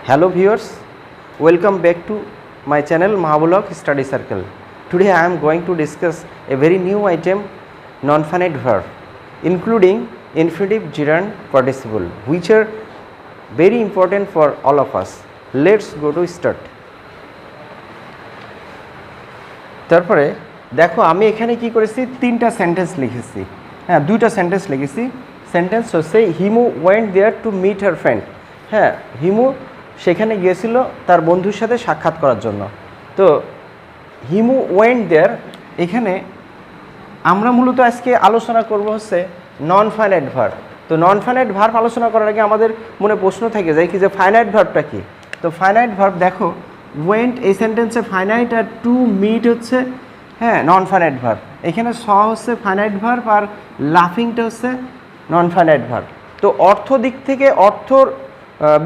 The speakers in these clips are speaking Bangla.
Hello viewers, welcome back to my channel Mahabulok Study Circle. Today I am going to discuss a very new item, non-finite verb, including infinitive, gerund, participle, which are very important for all of us. Let's go to start. তারপরে দেখো আমি এখানে কি করেছি, তিনটা সেন্টেন্স লিখেছি। হ্যাঁ, দুইটা সেন্টেন্স লিখেছি। সেন্টেন্স হচ্ছে Himu went there to meet her friend. হ্যাঁ, হিমু সেখানে গিয়েছিল তার বন্ধুর সাথে সাক্ষাৎ করার জন্য। তো হিমু ওয়েন্ট দেয়ার, এখানে আমরা মূলত আজকে আলোচনা করব হচ্ছে নন ফাইনাইট ভার্ব। তো নন ফাইনাইট ভার্ব আলোচনা করার আগে আমাদের মনে প্রশ্ন থেকে যায় কি যে ফাইনাইট ভার্বটা কি। তো ফাইনাইট ভার্ব দেখো, ওয়েন্ট এই সেন্টেন্সে ফাইনাইট আর টু মিট হচ্ছে হ্যাঁ নন ফাইনাইট ভার্ব। এখানে স হচ্ছে ফাইনাইট ভার্ব আর লাফিংটা হচ্ছে নন ফাইনাইট ভার্ব। তো অর্থ দিক থেকে অর্থর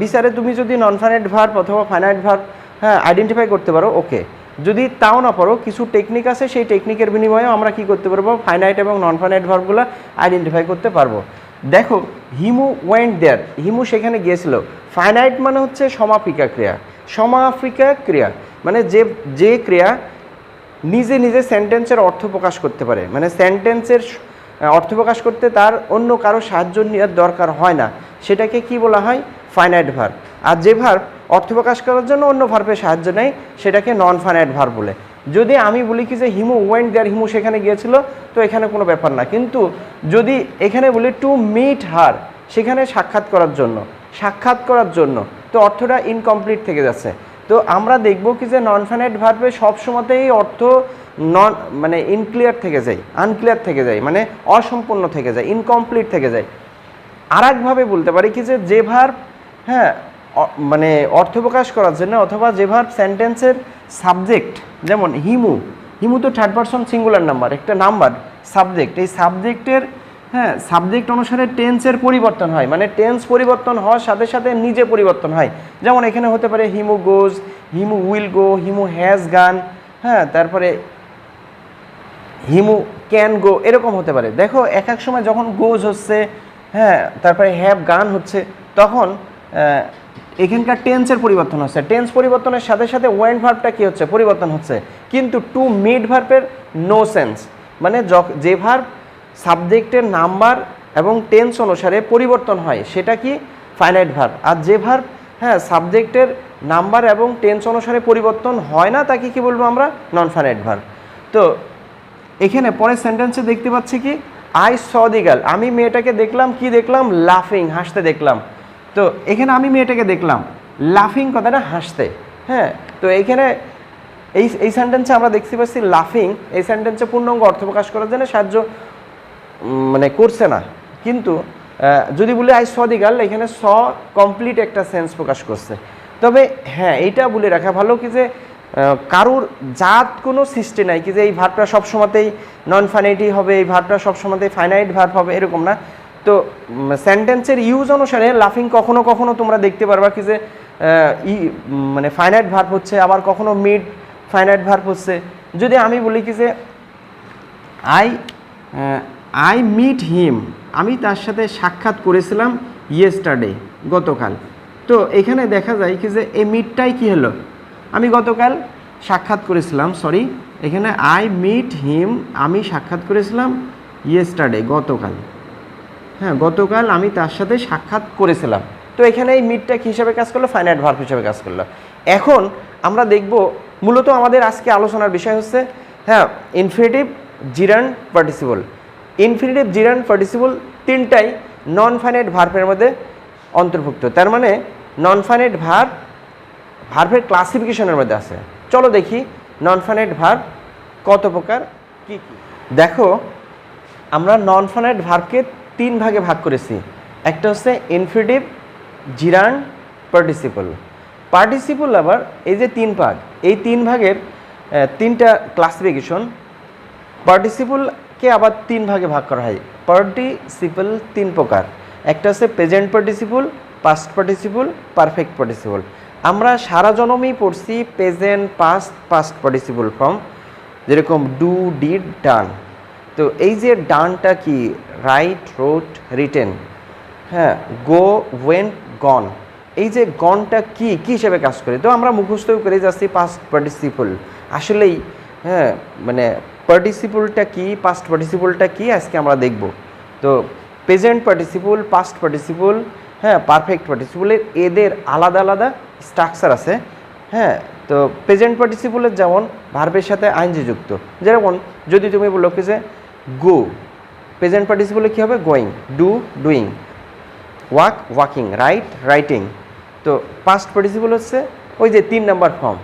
বিচারে তুমি যদি নন ফাইনাইট ভার্ব অথবা ফাইনাইট ভার্ব হ্যাঁ আইডেন্টিফাই করতে পারো, ওকে। যদি তাও না পারো, কিছু টেকনিক আছে, সেই টেকনিকের বিনিময়ে আমরা কি করতে পারবো, ফাইনাইট এবং নন ফাইনাইট ভার্বগুলো আইডেন্টিফাই করতে পারবো। দেখো হিমু ওয়েন্ট দেয়ার, হিমু সেখানে গিয়েছিল। ফাইনাইট মানে হচ্ছে সমাপিকা ক্রিয়া। সমাপিকা ক্রিয়া মানে যে ক্রিয়া নিজে নিজে সেন্টেন্সের অর্থ প্রকাশ করতে পারে, মানে সেন্টেন্সের অর্থ প্রকাশ করতে তার অন্য কারো সাহায্য নেওয়ার দরকার হয় না, সেটাকে কি বলা হয়, ফাইনাইট ভার্ব। আর যে ভার্ব অর্থ প্রকাশ করার জন্য অন্য ভার্বের সাহায্য নেয় সেটাকে নন ফাইনাইট ভার্ব বলে। যদি আমি বলি কি যে হিমু ওয়েন্ট দেয়ার, হিমু সেখানে গিয়েছিল, তো এখানে কোনো ব্যাপার না। কিন্তু যদি এখানে বলি টু মিট হার, সেখানে সাক্ষাৎ করার জন্য, তো অর্থটা ইনকমপ্লিট থেকে যাচ্ছে। তো আমরা দেখব কি যে নন ফাইনাইট ভার্বে সবসময়তেই অর্থ মানে ইনক্লিয়ার থেকে যায়, আনক্লিয়ার থেকে যায়, মানে অসম্পূর্ণ থেকে যায়, ইনকমপ্লিট থেকে যায়। আর একভাবে বলতে পারি কি যে ভার্ব হ্যাঁ মানে অর্থ প্রকাশ করার জন্য, অথবা যে ভার্ব সেন্টেন্সের সাবজেক্ট, যেমন হিমু তো থার্ড পারসন সিঙ্গুলার নাম্বার, একটা নাম্বার সাবজেক্ট, এই সাবজেক্টের হ্যাঁ সাবজেক্ট অনুসারে টেন্সের পরিবর্তন হয়, মানে টেন্স পরিবর্তন হওয়ার সাথে সাথে নিজে পরিবর্তন হয়। যেমন এখানে হতে পারে Himu goes, Himu will go, Himu has gone, হ্যাঁ তারপরে হিমু ক্যান গো, এরকম হতে পারে। দেখো এক এক সময় যখন গোজ হচ্ছে হ্যাঁ তারপরে হ্যাভ গান হচ্ছে, তখন এখানকার টেন্সের পরিবর্তন হচ্ছে। টেন্স পরিবর্তনের সাথে সাথে ওয়েন্ট ভার্বটা কী হচ্ছে, পরিবর্তন হচ্ছে। কিন্তু টু মিট ভার্বের নো সেন্স, মানে যে ভার্ব সাবজেক্টের নাম্বার এবং টেন্স অনুসারে পরিবর্তন হয় সেটা কি, ফাইনাইট ভার্ব। আর যে ভার্ব হ্যাঁ সাবজেক্টের নাম্বার এবং টেন্স অনুসারে পরিবর্তন হয় না, তাকে কি বলবো আমরা, নন ফাইনাইট ভার্ব। তো এখানে পরের সেন্টেন্সে দেখতে পাচ্ছি কি, আই স দি গার্ল, আমি মেয়েটাকে দেখলাম, কি দেখলাম, লাফিং, হাসতে দেখলাম। তো এখানে আমি মেয়েটাকে দেখলাম, লাফিং কথাটা হাসতে। হ্যাঁ, তো এখানে এই সেন্টেন্সে আমরা দেখতে পাচ্ছি লাফিং এই সেন্টেন্সে পূর্ণাঙ্গ অর্থ প্রকাশ করার জন্য সাহায্য মানে করছে না। কিন্তু যদি বলি আই স দি গার্ল, এখানে স কমপ্লিট একটা সেন্স প্রকাশ করছে। তবে হ্যাঁ এইটা বলে রাখা ভালো কি যে কারুর জাত কোনো সৃষ্টি নাই কি যে এই ভার্বটা সবসময়তেই নন ফাইনাইটই হবে, এই ভার্বটা সবসময়তেই ফাইনাইট ভার্ব হবে, এরকম না। তো সেন্টেন্সের ইউজ অনুসারে লাফিং কখনো কখনো তোমরা দেখতে পারবা কি যে মানে ফাইনাইট ভার্ব হচ্ছে, আবার কখনো মিড ফাইনাইট ভার্ব হচ্ছে। যদি আমি বলি কি যে আই মিট হিম, আমি তার সাথে সাক্ষাৎ করেছিলাম ইয়েস্টারডে, গতকাল। তো এখানে দেখা যায় কি যে এই মিটটাই কি হলো, আমি গতকাল সাক্ষাৎ করেছিলাম, সরি এখানে আই মিট হিম, আমি সাক্ষাৎ করেছিলাম ইয়েস্টারডে, গতকাল। হ্যাঁ, গতকাল আমি তার সাথে সাক্ষাৎ করেছিলাম। তো এখানে এই মিটটা কী হিসাবে কাজ করলো, ফাইনাইট ভার্ব হিসাবে কাজ করলো। এখন আমরা দেখব মূলত আমাদের আজকে আলোচনার বিষয় হচ্ছে হ্যাঁ ইনফিনিটিভ, জিরান্ড, পার্টিসিপল। ইনফিনিটিভ, জিরান্ড, পার্টিসিপল তিনটাই নন ফাইনাইট ভার্বের মধ্যে অন্তর্ভুক্ত। তার মানে নন ফাইনাইট ভার্বের ক্লাসিফিকেশনের মধ্যে আছে। চলো দেখি নন ফাইনাইট ভার্ব কত প্রকার, কি কি। দেখো আমরা নন ফাইনাইট ভার্বকে তিন ভাগে ভাগ করেছি। একটা হচ্ছে ইনফিনিটিভ, জিরান্ড, পার্টিসিপল। পার্টিসিপল আবার এই যে তিন ভাগ, এই তিন ভাগের তিনটা ক্লাসিফিকেশন। পার্টিসিপলকে আবার তিন ভাগে ভাগ করা হয়। পার্টিসিপল তিন প্রকার, একটা হচ্ছে present participle, past participle, perfect participle. আমরা সারা জন্মেই পড়ছি প্রেজেন্ট, পাস্ট পার্টিসিপল ফর্ম, যেরকম ডু, ডিড, ডান। তো এই যে ডানটা কি, রাইট, রোট, রিটেন, হ্যাঁ গো, ওয়েন্ট, গন, এই যে গনটা কি হিসেবে কাজ করে, তো আমরা মুখস্থ করে যাচ্ছি পাস্ট পার্টিসিপল। আসলেই হ্যাঁ মানে পার্টিসিপলটা কি, পাস্ট পার্টিসিপলটা কি আজকে আমরা দেখব। তো প্রেজেন্ট পার্টিসিপল, পাস্ট পার্টিসিপল, হ্যাঁ পারফেক্ট পার্টিসিপলের এদের আলাদা আলাদা স্ট্রাকচার আছে। হ্যাঁ তো প্রেজেন্ট পার্টিসিপলের যেমন ভার্বের সাথে আইএনজি যুক্ত, যেমন যদি তুমি বলো কি যে গো, প্রেজেন্ট পার্টিসিপলে কী হবে going, do doing, walk walking, write writing. তো পাস্ট পার্টিসিপল হচ্ছে ওই যে 3 নম্বর form,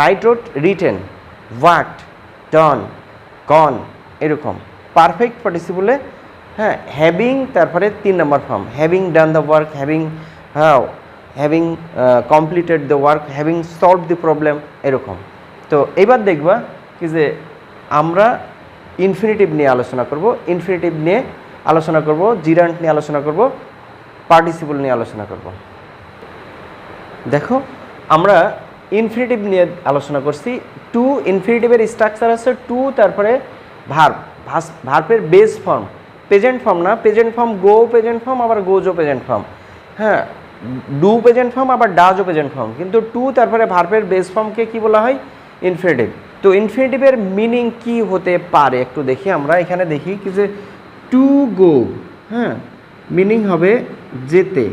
write wrote written, worked, done, gone, এরকম। পারফেক্ট পার্টিসিপলে হ্যাঁ হ্যাভিং, তারপরে 3 নম্বর form, having done the work, having completed the work, having solve the problem, এরকম। তো এবার দেখবা কি যে আমরা ইনফিনিটিভ নিয়ে আলোচনা করব, ইনফিনিটিভ নিয়ে আলোচনা করব, জিরান্ট নিয়ে আলোচনা করব, পার্টিসিপল নিয়ে আলোচনা করব। দেখো আমরা ইনফিনিটিভ নিয়ে আলোচনা করছি। টু ইনফিনিটিভের স্ট্রাকচার আছে টু, তারপরে ভার্ব, ভার্বের বেস ফর্ম, প্রেজেন্ট ফর্ম না, প্রেজেন্ট ফর্ম গো প্রেজেন্ট ফর্ম, আবার গোজও প্রেজেন্ট ফর্ম, হ্যাঁ ডু প্রেজেন্ট ফর্ম, আবার ডাজও প্রেজেন্ট ফর্ম। কিন্তু টু তারপরে ভার্বের বেস ফর্মকে কি বলা হয়, ইনফিনিটিভ। তো ইনফিনিটিভের মিনিং কি হতে পারে একটু দেখি, আমরা এখানে দেখি কি যে টু গো, হ্যাঁ মিনিং হবে যেতে,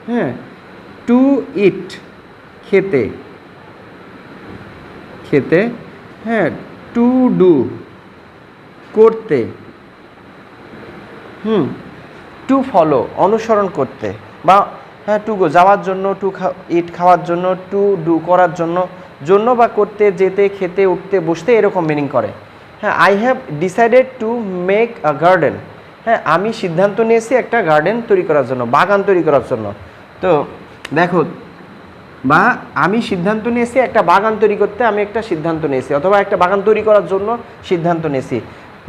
হ্যাঁ টু ইট খেতে, খেতে, হ্যাঁ টু ডু করতে, টু ফলো অনুসরণ করতে, বা হ্যাঁ টু গো যাওয়ার জন্য, টু ইট খাওয়ার জন্য, টু ডু করার জন্য, জন্য বা করতে, যেতে, খেতে, উঠতে, বসতে, এরকম মিনিং করে। হ্যাঁ I have decided to make a garden, হ্যাঁ আমি সিদ্ধান্ত নিয়েছি একটা গার্ডেন তৈরি করার জন্য, বাগান তৈরি করার জন্য। তো দেখো, বা আমি সিদ্ধান্ত নিয়েছি একটা বাগান তৈরি করতে, আমি একটা সিদ্ধান্ত নিয়েছি, অথবা একটা বাগান তৈরি করার জন্য সিদ্ধান্ত নিয়েছি।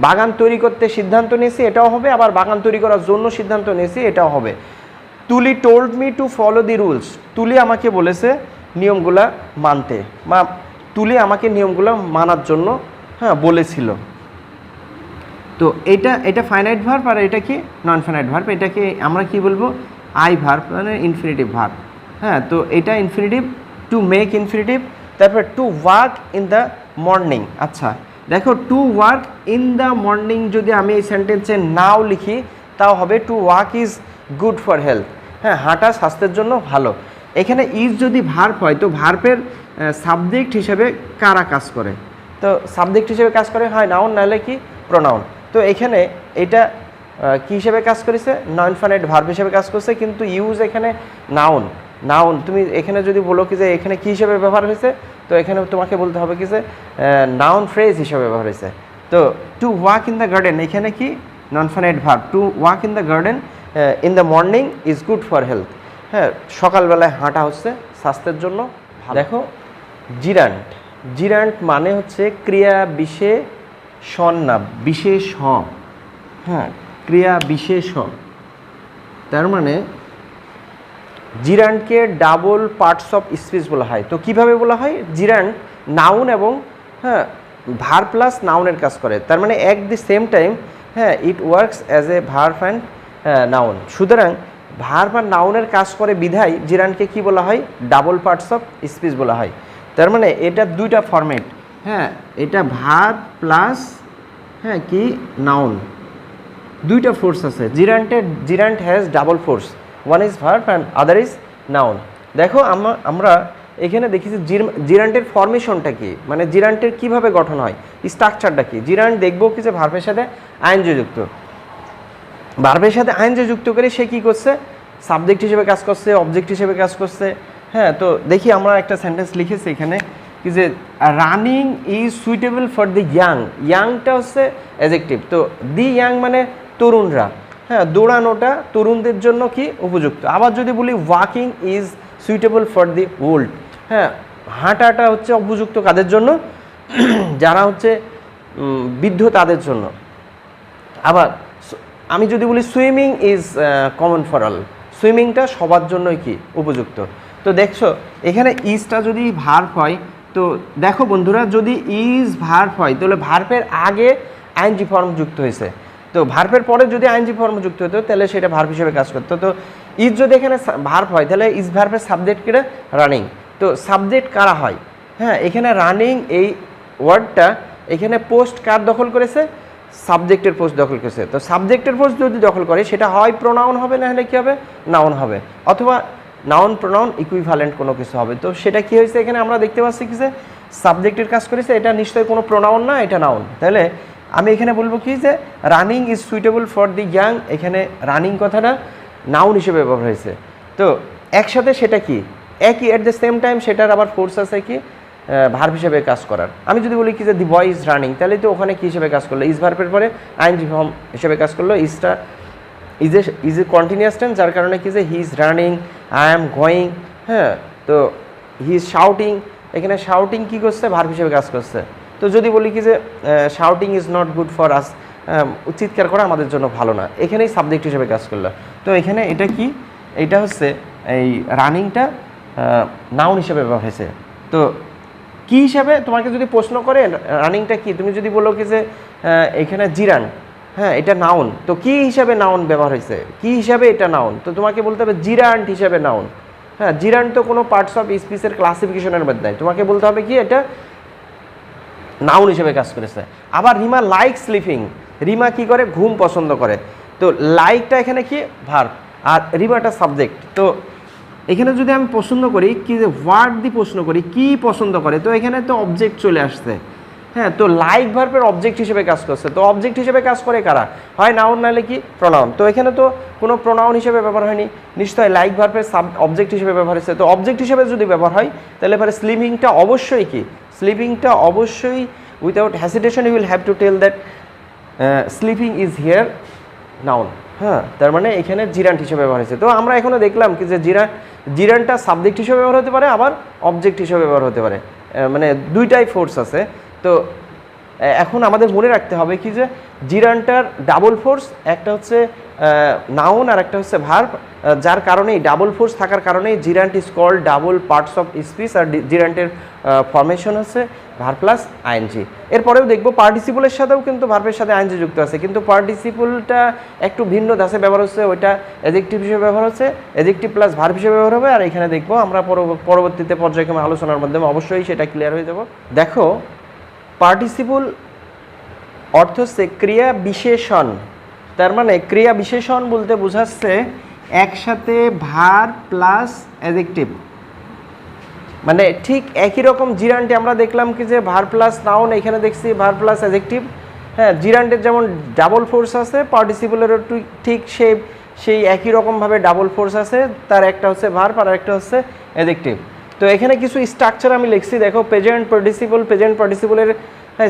বাগান তৈরি করতে সিদ্ধান্ত নিয়েছি এটাও হবে, আবার বাগান তৈরি করার জন্য সিদ্ধান্ত নিয়েছি এটাও হবে। তুলি told me to follow the rules, তুলি আমাকে বলেছে নিয়মগুলা মানতে, বা তুলি আমাকে নিয়মগুলো মানার জন্য হ্যাঁ বলেছিল। তো এটা ফাইনাইট ভার্ব, আর এটা কি নন ফাইনাইট ভার্ব। এটাকে আমরা কি বলবো, আই ভার্ব, মানে ইনফিনিটিভ ভার্ব। হ্যাঁ তো এটা ইনফিনিটিভ, টু মেক ইনফিনিটিভ। তারপর to work in the morning. আচ্ছা দেখো, to work in the morning যদি আমি এই সেন্টেন্সে নাও লিখি তাও হবে to work is good for health, হ্যাঁ হাঁটা স্বাস্থ্যের জন্য ভালো। এখানে ইজ যদি ভার্ব হয় তো ভার্বের সাবজেক্ট হিসেবে কারা কাজ করে, তো সাবজেক্ট হিসেবে কাজ করে হয় নাউন, নাহলে কি প্রোনাউন। তো এখানে এটা কী হিসেবে কাজ করেছে, নন ফাইনাইট ভার্ব হিসেবে কাজ করছে, কিন্তু ইউজ এখানে নাউন। নাউন তুমি এখানে যদি বলো কি যে এখানে কী হিসেবে ব্যবহার হয়েছে, তো এখানে তোমাকে বলতে হবে কি যে নাউন ফ্রেজ হিসেবে ব্যবহার হয়েছে। তো to walk in the garden এখানে কি non finite verb, to walk in the garden in the morning is good for health, হ্যাঁ সকালবেলায় হাঁটা হচ্ছে স্বাস্থ্যের জন্য। দেখো জিরান্ট, জিরান্ট মানে হচ্ছে ক্রিয়া বিশেষণ, না বিশেষ, হ্যাঁ ক্রিয়া বিশেষ। তার মানে জিরান্টকে ডাবল পার্টস অফ স্পিচ বলা হয়। তো কিভাবে বলা হয়, জিরান্ট নাউন এবং হ্যাঁ ভার্ব প্লাস নাউনের কাজ করে, তার মানে অ্যাট দি সেম টাইম হ্যাঁ it works as a verb and noun. সুতরাং ভার্ব আর নাউনের কাজ করে বিধায় জিরান্টকে কি বলা হয়, ডাবল পার্টস অফ স্পিচ বলা হয়। তার মানে এটা দুইটা ফরম্যাট, হ্যাঁ এটা ভার্ব প্লাস হ্যাঁ কি নাউন, দুইটা ফোর্স আছে। Gerund has double force, one is verb and other is noun. দেখো আমরা এখানে দেখেছি জিরান্টের ফরমেশনটা কি, মানে জিরান্টের কিভাবে গঠন হয়, স্ট্রাকচারটা কি। জিরান্ট দেখবো কি যে ভার্বের সাথে আইএনজি যুক্ত, ভার্বের সাথে আইএনজি যুক্ত করে সে কী করছে, সাবজেক্ট হিসেবে কাজ করছে, অবজেক্ট হিসেবে কাজ করছে। হ্যাঁ তো দেখি আমরা একটা সেন্টেন্স লিখেছি এখানে কি যে running is suitable for the young, ইয়াংটা হচ্ছে অ্যাডজেক্টিভ। তো দি ইয়াং মানে তরুণরা, হ্যাঁ দৌড়ানোটা তরুণদের জন্য কি উপযুক্ত। আবার যদি বলি walking is suitable for the old, হ্যাঁ হাঁটাটা হচ্ছে উপযুক্ত কাদের জন্য, যারা হচ্ছে বৃদ্ধ তাদের জন্য। আবার আমি যদি বলি swimming is common for all, সুইমিংটা সবার জন্যই কি উপযুক্ত। তো দেখছো এখানে ইজটা যদি ভার্ব হয়, তো দেখো বন্ধুরা যদি ইজ ভার্ব হয় তাহলে ভার্বের আগে আইএনজি ফর্ম যুক্ত হয়েছে। তো তো ভার্বের পরে যদি আইএনজি ফর্ম যুক্ত হতো তাহলে সেটা ভার্ব হিসেবে কাজ করতো। তো ইজ যদি এখানে ভার্ব হয় তাহলে ইজ ভার্বের সাবজেক্ট কিনা রানিং। তো সাবজেক্ট কারা হয়? হ্যাঁ, এখানে রানিং এই ওয়ার্ডটা এখানে পোস্ট কার দখল করেছে? সাবজেক্টের পোস্ট দখল করেছে। তো সাবজেক্টের পোস্ট যদি দখল করে সেটা হয় প্রোনাউন হবে, না হলে কী হবে? নাউন হবে, অথবা নাউন প্রোনাউন ইকুইভ্যালেন্ট কোনো কিছু হবে। তো সেটা কী হয়েছে এখানে আমরা দেখতে পাচ্ছি কি যে সাবজেক্টের কাজ করেছে, এটা নিশ্চয়ই কোনো প্রোনাউন না, এটা নাউন। তাহলে আমি এখানে বলবো কি যে running is suitable for the young, এখানে রানিং কথাটা নাউন হিসেবে ব্যবহার হয়েছে। তো একসাথে সেটা কি একই, এট দ্য সেম টাইম সেটার আবার ফোর্স আছে কি ভার্ব হিসেবে কাজ করার। আমি যদি বলি কি যে দি বয় ইজ রানিং, তাহলে তো ওখানে কী হিসেবে কাজ করলো? ইজ ভার্বের পরে আইএনজি ফর্ম হিসেবে কাজ করলো। ইজটা ইজ এ কন্টিনিউয়াস টেন্স, যার কারণে কি যে he is running, I am going. হ্যাঁ, তো হি ইজ শাউটিং, এখানে শাউটিং কী করছে? ভার্ব হিসেবে কাজ করছে। তো যদি বলি কি যে shouting is not good for us, চিৎকার করা আমাদের জন্য ভালো না, এখানেই সাবজেক্ট হিসেবে কাজ করলো। তো এখানে এটা কি? এটা হচ্ছে এই রানিংটা নাউন হিসেবে ব্যবহার হয়েছে। তো কী হিসাবে তোমাকে যদি প্রশ্ন করে রানিংটা কি, তুমি যদি বলো কি যে এখানে জিরান, হ্যাঁ এটা নাউন, তো কী হিসাবে নাউন ব্যবহার হয়েছে, কী হিসাবে এটা নাউন, তো তোমাকে বলতে হবে জিরান্ট হিসাবে নাউন। হ্যাঁ, জিরান্ট তো কোনো পার্টস অফ স্পিচের ক্লাসিফিকেশনের মধ্যে নাই, তোমাকে বলতে হবে কি এটা নাউন হিসেবে কাজ করেছে। আবার রিমা লাইক স্লিপিং, রিমা কি করে? ঘুম পছন্দ করে। তো লাইকটা এখানে কি? ভার্ব, আর রিমাটা সাবজেক্ট। তো এখানে যদি আমি পছন্দ করি কি যে ওয়ার্ড দিয়ে প্রশ্ন করি কি পছন্দ করে, তো এখানে তো অবজেক্ট চলে আসছে। হ্যাঁ, তো লাইক ভার্বের অবজেক্ট হিসেবে কাজ করছে। তো অবজেক্ট হিসেবে কাজ করে কারা? হয় নাউন, নাহলে কি প্রোনাউন। তো এখানে তো কোনো প্রোনাউন হিসেবে ব্যবহার হয়নি, নিশ্চয়ই লাইক ভার্বের অবজেক্ট হিসেবে ব্যবহার হয়েছে। তো অবজেক্ট হিসেবে যদি ব্যবহার হয় তাহলে এবারে স্লিপিংটা অবশ্যই কি? স্লিপিংটা অবশ্যই without hesitation you will have to tell that sleeping is here noun. হ্যাঁ, তার মানে এখানে জিরান্ট হিসেবে ব্যবহার হয়েছে। তো আমরা এখনও দেখলাম কি যে জিরান্টটা সাবজেক্ট হিসেবে ব্যবহার হতে পারে, আবার অবজেক্ট হিসেবে ব্যবহার হতে পারে, মানে দুইটাই ফোর্স আছে। তো এখন আমাদের মনে রাখতে হবে কি যে জিরান্টার ডাবল ফোর্স, একটা হচ্ছে নাউন আর একটা হচ্ছে ভার্ব, যার কারণেই ডাবল ফোর্স থাকার কারণেই gerund is called double parts of speech. আর জিরান্টের ফরমেশন হচ্ছে ভার্ব প্লাস আইএনজি। এরপরেও দেখবো পার্টিসিপলের সাথেও কিন্তু ভার্বের সাথে আইএনজি যুক্ত আছে, কিন্তু পার্টিসিপলটা একটু ভিন্ন ধাঁচে ব্যবহার হচ্ছে, ওইটা অ্যাডজেক্টিভ হিসেবে ব্যবহার হচ্ছে, অ্যাডজেক্টিভ প্লাস ভার্ব হিসেবে ব্যবহার হবে। আর এখানে দেখবো আমরা পরবর্তীতে পর্যায়ক্রমে আলোচনার মাধ্যমে অবশ্যই সেটা ক্লিয়ার হয়ে যাব। দেখো, পার্টিসিপল অর্থ হচ্ছে ক্রিয়া বিশেষণ, তার মানে ক্রিয়া বিশেষণ বলতে বোঝাচ্ছে একসাথে ভার্ব প্লাস অ্যাডজেক্টিভ, মানে ঠিক একই রকম জিরান্টে আমরা দেখলাম কি যে ভার্ব প্লাস নাউন, এখানে দেখছি ভার্ব প্লাস অ্যাডজেক্টিভ। হ্যাঁ, জিরান্টের যেমন ডাবল ফোর্স আছে, পার্টিসিপলেরও ঠিক সেই একই রকমভাবে ডাবল ফোর্স আছে, তার একটা হচ্ছে ভার্ব আর একটা হচ্ছে অ্যাডজেক্টিভ। তো এখানে কিছু স্ট্রাকচার আমি লিখছি, দেখো প্রেজেন্ট পার্টিসিপলের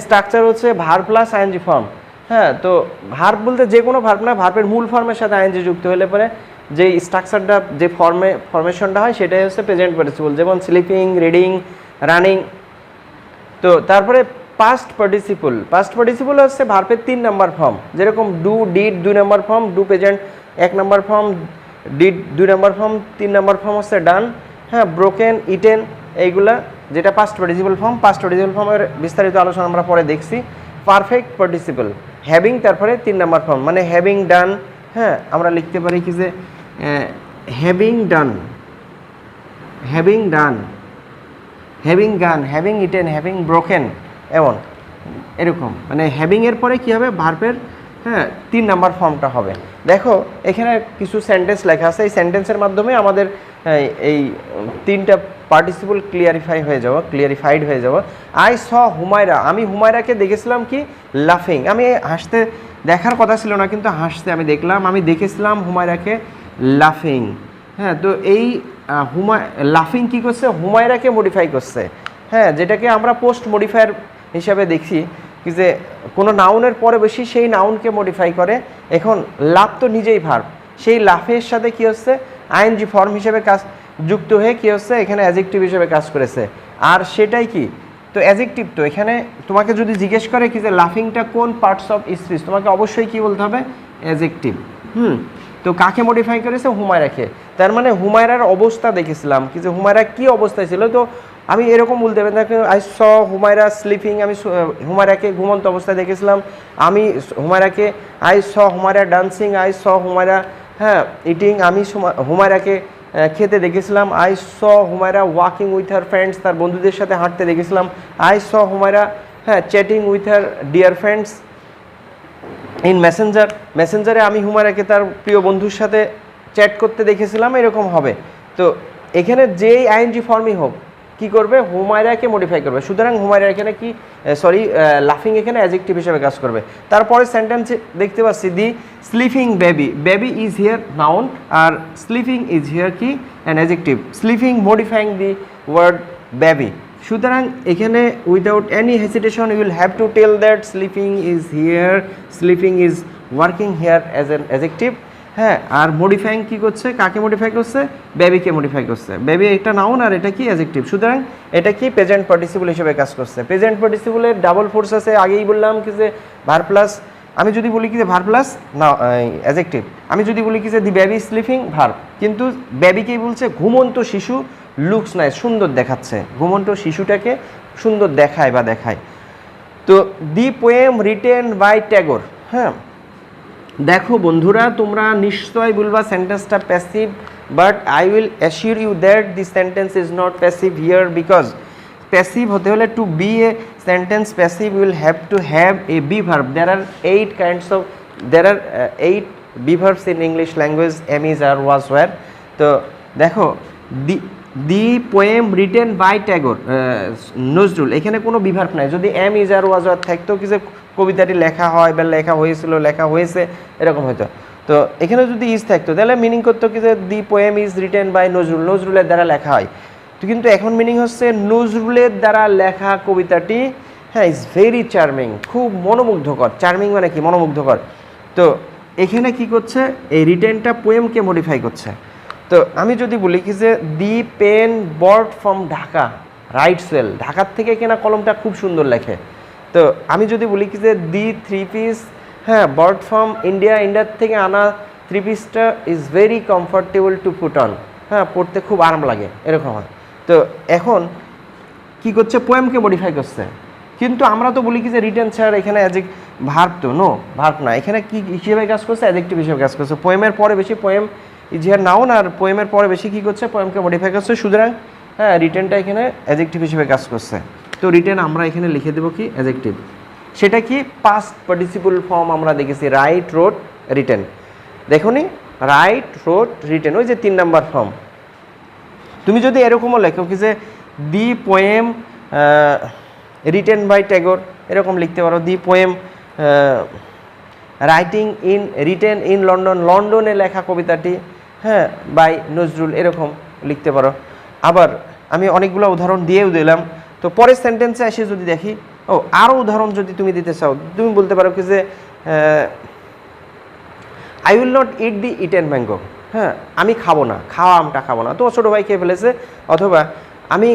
স্ট্রাকচার হচ্ছে ভার্ব প্লাস আইএনজি ফর্ম। হ্যাঁ, তো ভার্ব বলতে যে কোনো ভার্ব না, ভার্বের মূল ফর্মের সাথে আইএনজি যুক্ত হলে পরে যে স্ট্রাকচারটা যে ফরমেশনটা হয় সেটাই হচ্ছে প্রেজেন্ট পার্টিসিপল, যেমন স্লিপিং, রিডিং, রানিং। তো তারপরে পাস্ট পার্টিসিপল হচ্ছে ভার্বের 3 নম্বর ফর্ম, যেরকম do did 2 number form, do present 1 number form, did 2 number form, 3 নম্বর ফর্ম হচ্ছে ডান। হ্যাঁ, ব্রোকেন, ইটেন, এইগুলা যেটা past participle form. Past participle ফর্মের বিস্তারিত আলোচনা আমরা পরে দেখছি। পারফেক্ট পার্টিসিপল হ্যাভিং, তারপরে 3 নম্বর ফর্ম, মানে হ্যাভিং ডান। হ্যাঁ, আমরা লিখতে পারি কি যে হ্যাভিং ডান, হ্যাভিং গান, হ্যাভিং ইটেন, হ্যাভিং ব্রোকেন, এরকম, মানে হ্যাভিংয়ের পরে কী হবে? ভার্বের 3 নাম্বার ফর্মটা হবে। দেখো এখানে কিছু সেন্টেন্স লেখা আছে, এই সেন্টেন্সের মাধ্যমে আমাদের এই 3টা পার্টিসিপল ক্লিয়ারিফাইড হয়ে যাব। আই স হুমায়রা, আমি হুমায়রাকে দেখেছিলাম কি? লাফিং, আমি হাসতে দেখার কথা ছিল না, কিন্তু হাসতে আমি দেখলাম, আমি দেখেছিলাম হুমায়রাকে লাফিং। হ্যাঁ, তো এই লাফিং কী করছে? হুমায়রাকে মডিফাই করছে। হ্যাঁ, যেটাকে আমরা পোস্ট মডিফায়ার হিসাবে দেখি কি যে কোনো নাউনের পরে বেশি সেই নাউনকে মডিফাই করে। এখন লাভ তো নিজেই ভার্ব, সেই লাফের সাথে কী হচ্ছে? আইএনজি ফর্ম হিসেবে কাজ যুক্ত হয়ে কী হচ্ছে? এখানে অ্যাডজেক্টিভ হিসেবে কাজ করেছে। আর সেটাই কি? তো অ্যাডজেক্টিভ। তো এখানে তোমাকে যদি জিজ্ঞেস করে কি যে লাফিংটা কোন পার্টস অফ স্পিচ, তোমাকে অবশ্যই কি বলতে হবে? অ্যাডজেক্টিভ। তো কাকে মডিফাই করেছে? হুমায়রাকে। তার মানে হুমায়রার অবস্থা দেখেছিলাম কি যে হুমায়রা কী অবস্থায় ছিল, তো আমি এরকম বলতে পারি দেখো আই স হুমায়রা স্লিপিং, আমি হুমায়রাকে ঘুমন্ত অবস্থায় দেখেছিলাম। আমি হুমায়রাকে I saw Humaira dancing, I saw Humaira হ্যাঁ ইটিং, আমি হুমায়রাকে খেতে দেখেছিলাম। I saw Humaira walking with her friends, তার বন্ধুদের সাথে হাঁটতে দেখেছিলাম। আই স হুমায়রা হ্যাঁ chatting with her dear friends in messenger, মেসেঞ্জারে আমি হুমায়রাকে তার প্রিয় বন্ধুর সাথে চ্যাট করতে দেখেছিলাম, এরকম হবে। তো এখানে যেই আইএনজি ফর্মই হোক কি করবে, হুমায়রাকে মডিফাই করবে। সুতরাং হুমায়রা এখানে কি লাফিং এখানে অ্যাডজেক্টিভ হিসেবে কাজ করবে। তারপরে সেন্টেন্স দেখতে পাচ্ছি the sleeping baby, baby is here noun আর স্লিপিং ইজ হিয়ার কি an adjective, sleeping modifying the word baby. সুতরাং এখানে without any hesitation you will have to tell that sleeping is here, sleeping is working here as an adjective. হ্যাঁ, আর মডিফাইং কি করছে, কাকে মডিফাই করছে, বেবিকে মডিফাই করছে। বেবি একটা নাউন আর এটা কি অ্যাডজেক্টিভ, সুতরাং এটা কি প্রেজেন্ট পার্টিসিপল হিসেবে কাজ করছে। প্রেজেন্ট পার্টিসিপলের ডাবল ফোর্স আছে, আগেই বললাম কি যে ভার প্লাস, আমি যদি বলি কি যে ভার প্লাস না অ্যাডজেক্টিভ, আমি যদি বলি কি যে দি বেবি স্লিপিং ভার, কিন্তু বেবিকেই বলছে ঘুমন্ত শিশু লুকস নাইস, সুন্দর দেখাচ্ছে, ঘুমন্ত শিশুটাকে সুন্দর দেখায় বা দেখায়। তো the poem written by Tagore. হ্যাঁ দেখো বন্ধুরা, তোমরা নিশ্চয় বলবা সেন্টেন্সটা passive, but I will assure you that the sentence is not passive here, because passive হতে হলে to be a sentence passive will have to have a be verb. there are 8 be verbs in English language, am is are was were. তো দেখো the poem written by Tagore Nazrul, এখানে কোনো বিভার্ব নাই। যদি am is are was were থাকতো কি যে কবিতাটি লেখা হয় বা লেখা হয়েছিল, লেখা হয়েছে, এরকম হতো। তো এখানে যদি ইজ থাকতো তাহলে মিনিং করতো কি যে the poem is written by Nazrul, নজরুলের দ্বারা লেখা হয়। তো কিন্তু এখন মিনিং হচ্ছে নজরুলের দ্বারা লেখা কবিতাটি হ্যাঁ ইজ ভেরি চার্মিং, খুব মনোমুগ্ধকর। চার্মিং মানে কি, মনোমুগ্ধকর। তো এখানে কি করছে, এই রিটেনটা পোয়েমকে মডিফাই করছে। তো আমি যদি বলি কি যে the pen bought from Dhaka writes well, ঢাকার থেকে কেনা কলমটা খুব সুন্দর লেখে। তো আমি যদি বলি কি যে দি থ্রি পিস হ্যাঁ বর্ড ফ্রম ইন্ডিয়া, ইন্ডিয়ার থেকে আনা থ্রি পিসটা is very comfortable to put on, হ্যাঁ পড়তে খুব আরাম লাগে, এরকম হয়। তো এখন কি করছে, পোয়েমকে মডিফাই করছে। কিন্তু আমরা তো বলি কি যে রিটেন ছাড়া এখানে ভার্ব, তো নো ভার্ব না, এখানে কি হিসেবে কাজ করছে, অ্যাডজেক্টিভ হিসেবে কাজ করছে। পোয়েমের পরে বেশি, পোয়েম ইজ হিয়ার নাউন, আর পোয়েমের পরে বেশি কি করছে, পোয়েমকে মডিফাই করছে। সুতরাং হ্যাঁ রিটেনটা এখানে অ্যাডজেক্টিভ হিসেবে কাজ করছে। তো রিটেন আমরা এখানে লিখে দেবো কি অ্যাডজেক্টিভ। সেটা কি পাস্ট পার্টিসিপল ফর্ম আমরা দেখেছি, রাইট রোড রিটেন। দেখো নি, রাইট রোড রিটেন, ওই যে 3 নাম্বার ফর্ম। তুমি যদি এরকমও লেখো কি যে the poem written by Tagore, এরকম লিখতে পারো। The poem written in London, লন্ডনে লেখা কবিতাটি হ্যাঁ বাই নজরুল, এরকম লিখতে পারো। আবার আমি অনেকগুলো উদাহরণ দিয়েও দিলাম। তো পরের সেন্টেন্সে এসে যদি দেখি, আরও উদাহরণ যদি তুমি দিতে চাও, তুমি বলতে পারো কি যে I will not it the eaten mango, হ্যাঁ আমি খাবো না, খাওয়া আমটা খাবো না, তোমার ছোটো ভাই খেয়ে ফেলেছে। অথবা আমি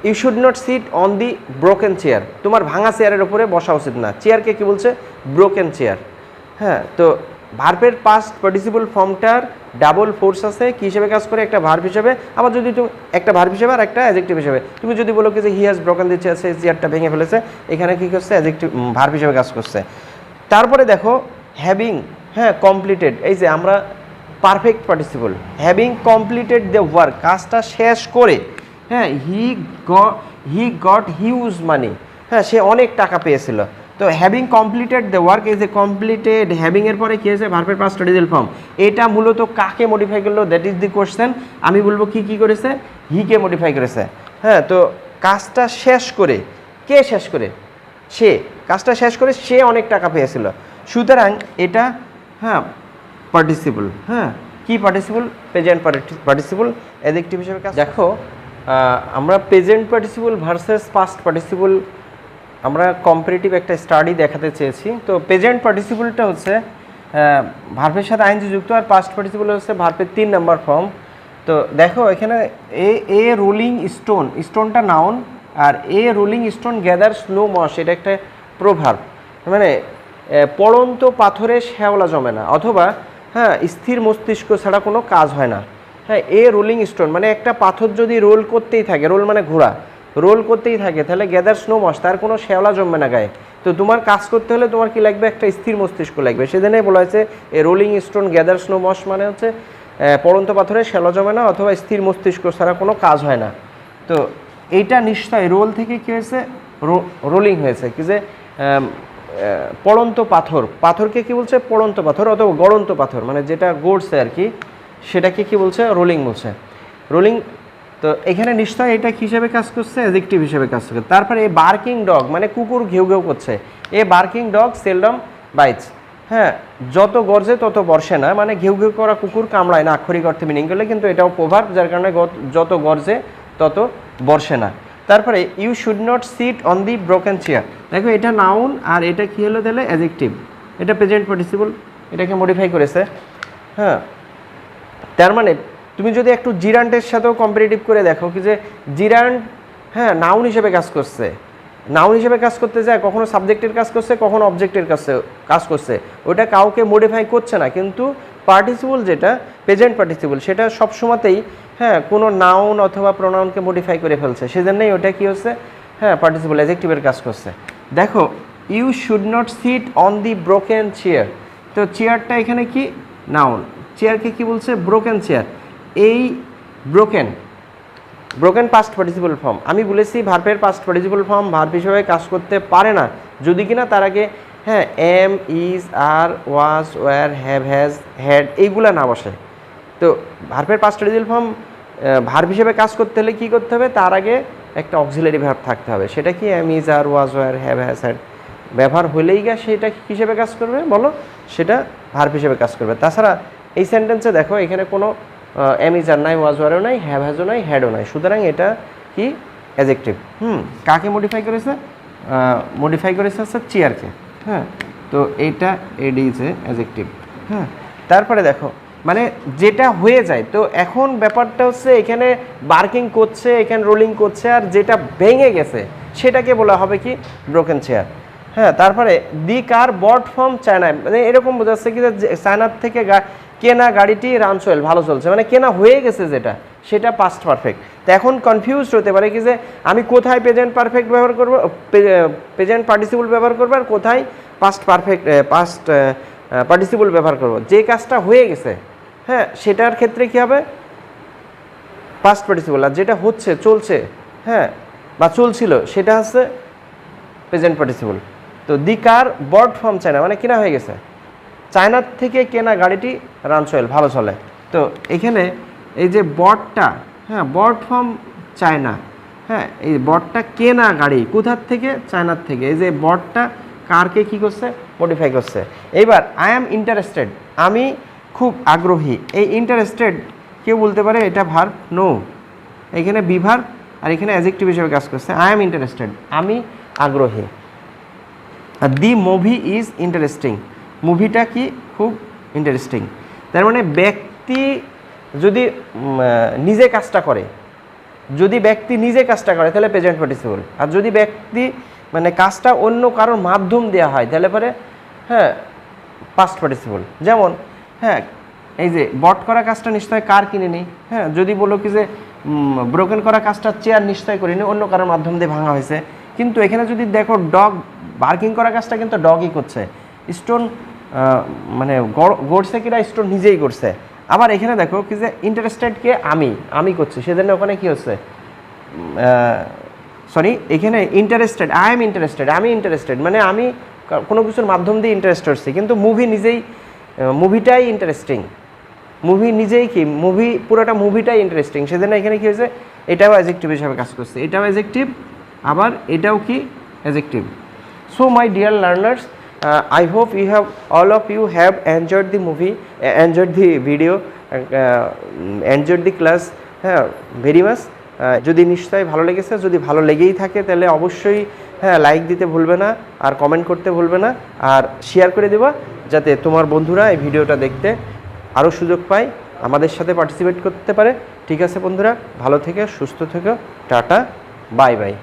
you should not sit on the broken chair, তোমার ভাঙা চেয়ারের উপরে বসা উচিত না। চেয়ারকে কি বলছে, ব্রোকেন চেয়ার। হ্যাঁ, তো ভার্বের পাস্ট পার্টিসিপল ফর্মটার ডাবল ফোর্স আছে, কি হিসেবে কাজ করে, একটা ভার্ব হিসেবে। আবার যদি তুমি একটা ভার্ব হিসেবে আর একটা অ্যাডজেক্টিভ হিসেবে। তুমি যদি বলো কি যে he has broken the chair, সে চেয়ারটা ভেঙে ফেলেছে, এখানে কি করছে, অ্যাডজেক্টিভ ভার্ব হিসেবে কাজ করছে। তারপরে দেখো হ্যাভিং হ্যাঁ কমপ্লিটেড, এই যে আমরা perfect participle, having completed the work, কাজটা শেষ করে হ্যাঁ হি গট হিউজ মানি, হ্যাঁ সে অনেক টাকা পেয়েছিল। তো হ্যাভিং কমপ্লিটেড দ্য ওয়ার্ক, এই যে কমপ্লিটেড হ্যাভিংয়ের পরে কী হয়েছে, ভার্বের পাস্ট পার্টিসিপল ফর্ম। এটা মূলত কাকে মডিফাই করলো, দ্যাট ইজ দি কোয়েশ্চেন। আমি বলবো কি করেছে, হিকে মডিফাই করেছে। হ্যাঁ, তো কাজটা শেষ করে, কে শেষ করে, সে কাজটা শেষ করে সে অনেক টাকা পেয়েছিল। সুতরাং এটা হ্যাঁ পার্টিসিপল, হ্যাঁ কি পার্টিসিপল, প্রেজেন্ট পার্টিসিপল অ্যাডজেক্টিভ হিসেবে কাজ। দেখো আমরা present participle versus past participle আমরা কম্পারেটিভ একটা স্টাডি দেখাতে চেয়েছি। তো প্রেজেন্ট পার্টিসিপলটা হচ্ছে ভার্বের সাথে আইএনজি যুক্ত, আর পাস্ট পার্টিসিপল হচ্ছে ভার্বের 3 নাম্বার ফর্ম। তো দেখো এখানে এ রোলিং স্টোন, স্টোনটা নাউন, আর a rolling stone gathers no moss, এটা একটা প্রভার্ব, মানে পড়ন্ত পাথরে শ্যাওলা জমে না, অথবা হ্যাঁ স্থির মস্তিষ্ক ছাড়া কোনো কাজ হয় না। হ্যাঁ এ রোলিং স্টোন, মানে একটা পাথর যদি রোল করতেই থাকে, রোল মানে ঘোরা, রোল করতেই থাকে তাহলে গ্যাদার স্নো মস, তার কোনো শ্যাওলা জমবে না গায়ে। তো তোমার কাজ করতে হলে তোমার কি লাগবে, একটা স্থির মস্তিষ্ক লাগবে। সেদিনে বলা হয়েছে a rolling stone gathers no moss, মানে হচ্ছে পড়ন্ত পাথরে শ্যাওলা জমে না অথবা স্থির মস্তিষ্ক ছাড়া কোনো কাজ হয় না। তো এইটা নিশ্চয় রোল থেকে কী হয়েছে, রোলিং হয়েছে, কি যে পড়ন্ত পাথর, পাথরকে কি বলছে পড়ন্ত পাথর অথবা গড়ন্ত পাথর, মানে যেটা গড়ছে আর কি, সেটাকে কি বলছে রোলিং বলছে, রোলিং। তো এখানে নিশ্চয় এটা হিসেবে কাজ করছে, অ্যাডজেক্টিভ হিসেবে কাজ করছে। তারপরে এই বার্কিং ডগ, মানে কুকুর ঘেউ ঘেউ করছে, a barking dog seldom bites, হ্যাঁ যত গর্জে তত বর্ষে না, মানে ঘেউ ঘেউ করা কুকুর কামড়ায় না আক্ষরিক অর্থে মিনিং করলে, কিন্তু এটাও প্রভাব, যার কারণে যত গর্জে তত বর্ষে না। তারপরে you should not sit on the broken chair, দেখো এটা নাউন আর এটা কি হলো তাহলে অ্যাডজেক্টিভ, এটা প্রেজেন্ট পার্টিসিপল, এটাকে মডিফাই করেছে। হ্যাঁ তার মানে তুমি যদি একটু জিরান্টের সাথেও কম্পারেটিভ করে দেখো কি যে জিরান্ট হ্যাঁ নাউন হিসেবে কাজ করছে, নাউন হিসেবে কাজ করতে যায় কখনো সাবজেক্টের কাজ করছে কখনো অবজেক্টের কাজ করছে, ওটা কাউকে মডিফাই করছে না। কিন্তু পার্টিসিপল যেটা প্রেজেন্ট পার্টিসিপল সেটা সবসময়তেই হ্যাঁ কোনো নাউন অথবা প্রোনাউনকে মডিফাই করে ফেলছে, সেজন্যই ওটা কি হচ্ছে হ্যাঁ পার্টিসিপল অ্যাডজেক্টিভের কাজ করছে। দেখো you should not sit on the broken chair, তো চেয়ারটা এখানে কি নাউন, চেয়ারকে কি বলছে ব্রোকেন চেয়ার। এই broken, broken past participle form, আমি বলেছি ভার্বের পাস্ট পার্টিসিপল ফর্ম ভার্ব হিসেবে কাজ করতে পারে না যদি কিনা তার আগে হ্যাঁ am, is, are, was, were, have, has, had এইগুলা না বসে। তো ভার্বের পাস্ট পার্টিসিপল ফর্ম ভার্ব হিসেবে কাজ করতে হলে কী করতে হবে, তার আগে একটা অক্সিলারি ভার্ব থাকতে হবে, সেটা কি am, is, are, was, were, have, has, had ব্যবহার হলেই গা সেটা হিসেবে কাজ করবে, বলো সেটা ভার্ব হিসেবে কাজ করবে। তাছাড়া এই সেন্টেন্সে দেখো এখানে কোনো এম, ইজ, আর নাই, ওয়াজ, ওয়ারও নাই, হ্যাভ, হ্যাজও নাই, হ্যাডও নাই, সুতরাং এটা কি অ্যাডজেক্টিভ। কাকে মডিফাই করেছে, মডিফাই করেছে হচ্ছে চেয়ারকে। হ্যাঁ তো এইটা এড ইজ এ অ্যাডজেক্টিভ। হ্যাঁ তারপরে দেখো মানে যেটা হয়ে যায়, তো এখন ব্যাপারটা হচ্ছে এখানে বার্কিং করছে, এখানে রোলিং করছে, আর যেটা ভেঙে গেছে সেটাকে বলা হবে কি ব্রোকেন চেয়ার। হ্যাঁ তারপরে দি কার বট ফ্রম চায়না, মানে এরকম বোঝাচ্ছে কি যে চায়নার থেকে কেনা গাড়িটি রান চল ভালো চলছে, মানে কেনা হয়ে গেছে যেটা সেটা পাস্ট পারফেক্ট। তো এখন কনফিউজড হতে পারে কি যে আমি কোথায় প্রেজেন্ট পারফেক্ট ব্যবহার করব, প্রেজেন্ট পার্টিসিপল ব্যবহার করবো আর কোথায় পাস্ট পার্টিসিপল ব্যবহার করব। যে কাজটা হয়ে গেছে হ্যাঁ সেটার ক্ষেত্রে কি হবে পাস্ট পার্টিসিপল, আর যেটা হচ্ছে চলছে হ্যাঁ বা চলছিল সেটা হচ্ছে প্রেজেন্ট পার্টিসিপল। তো দি কার বট ফ্রম চায়না, মানে কেনা হয়ে গেছে, চায়নার থেকে কেনা গাড়িটি রান চল ভালো চলে। তো এখানে এই যে বটটা হ্যাঁ বট ফ্রম চায়না, হ্যাঁ এই বটটা কেনা গাড়ি কোথার থেকে, চায়নার থেকে। এই যে বটটা কারকে কি করছে মডিফাই করছে। এইবার আই অ্যাম ইন্টারেস্টেড, আমি খুব আগ্রহী, এই ইন্টারেস্টেড কেউ বলতে পারে এটা ভার্ব, নো এখানে বি ভার্ব আর এখানে অ্যাডজেক্টিভ হিসেবে কাজ করছে। আই অ্যাম ইন্টারেস্টেড আমি আগ্রহী। আর দি মুভি ইজ ইন্টারেস্টিং, মুভিটা কি খুব ইন্টারেস্টিং। তার মানে ব্যক্তি যদি নিজে কাজটা করে, যদি ব্যক্তি নিজে কাজটা করে তাহলে প্রেজেন্ট পার্টিসিপল, আর যদি ব্যক্তি মানে কাজটা অন্য কারোর মাধ্যম দেওয়া হয় তাহলে পরে হ্যাঁ পাস্ট পার্টিসিপল। যেমন হ্যাঁ এই যে বট করা কাজটা নিশ্চয় কার কিনে নিই, হ্যাঁ যদি বলো কি যে ব্রোকেন করা কাজটা চেয়ার নিশ্চয় করিনি, অন্য কারোর মাধ্যম দিয়ে ভাঙা হয়েছে। কিন্তু এখানে যদি দেখো ডগ বার্কিং করা কাজটা কিন্তু ডগই করছে, স্টোন মানে গড়ছে কিনা স্টোন নিজেই করছে। আবার এখানে দেখো কি যে ইন্টারেস্টেডকে আমি করছি, সেজন্য ওখানে কি হচ্ছে সরি এখানে ইন্টারেস্টেড, আই এম ইন্টারেস্টেড আমি ইন্টারেস্টেড, মানে আমি কোনো কিছুর মাধ্যম দিয়ে ইন্টারেস্ট হচ্ছি। কিন্তু মুভি নিজেই, মুভিটাই ইন্টারেস্টিং, মুভি নিজেই কি মুভি পুরোটা মুভিটাই ইন্টারেস্টিং, সেজন্য এখানে কী হয়েছে এটাও অ্যাডজেক্টিভ হিসাবে কাজ করছে, এটাও অ্যাডজেক্টিভ আবার এটাও কি adjective. So my dear learners, I hope all of you have enjoyed the movie, enjoyed the video, enjoyed the class very much. যদি নিশ্চয়ই ভালো লেগেছে, যদি ভালো লেগেই থাকে তাহলে অবশ্যই হ্যাঁ লাইক দিতে ভুলবে না, আর কমেন্ট করতে ভুলবে না, আর শেয়ার করে দেবা যাতে তোমার বন্ধুরা এই ভিডিওটা দেখতে আরও সুযোগ পায়, আমাদের সাথে পার্টিসিপেট করতে পারে। ঠিক আছে বন্ধুরা, ভালো থেকে সুস্থ থেকো, টাটা, বাই বাই।